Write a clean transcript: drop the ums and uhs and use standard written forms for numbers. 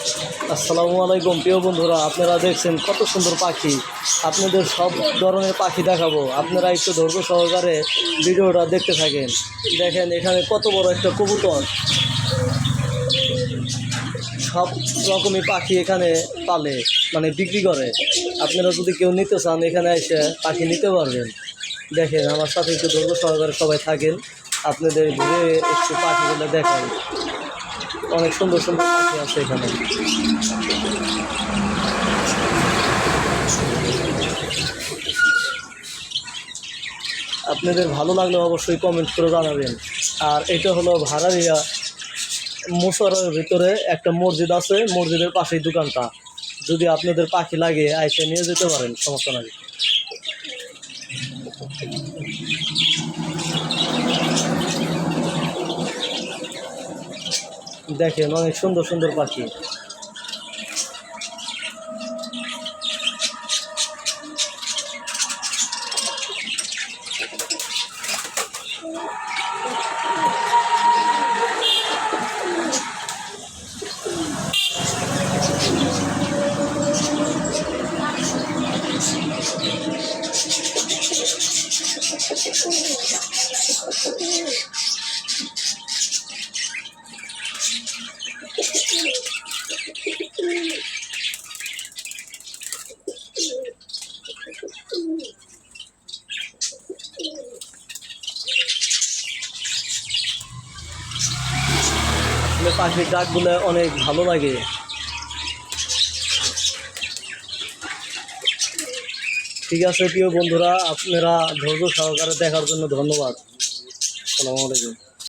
আসসালামু আলাইকুম প্রিয় বন্ধুরা, আপনারা দেখছেন কত সুন্দর পাখি। আপনাদের সব ধরনের পাখি দেখাবো, আপনারা একটু ধৈর্য সহকারে ভিডিওটা দেখতে থাকেন। দেখেন এখানে কত বড় একটা কবুতর। সব রকমই পাখি এখানে পালে, মানে বিক্রি করে। আপনারা যদি কেউ নিতে চান এখানে এসে পাখি নিতে পারবেন। দেখেন আমার সাথে একটু ধৈর্য সহকারে সবাই থাকেন, আপনাদের ঘুরে একটু পাখিগুলো দেখান। অনেক সুন্দর সুন্দর পাখি আছে এখানে। আপনাদের ভালো লাগলে অবশ্যই কমেন্ট করে জানাবেন। আর এটা হলো ভাড়ারিয়া মুসারের ভিতরে একটা মসজিদ আছে, মসজিদের পাশেই দোকানটা। যদি আপনাদের পাখি লাগে আইসে নিয়ে যেতে পারেন, সমস্যা নাই। দেখেন অনেক সুন্দর সুন্দর পাখি। পাখির ডাকগুলো অনেক ভালো লাগে। ঠিক আছে প্রিয় বন্ধুরা, আপনারা ধৈর্য সহকারে দেখার জন্য ধন্যবাদ। আসসালামু আলাইকুম।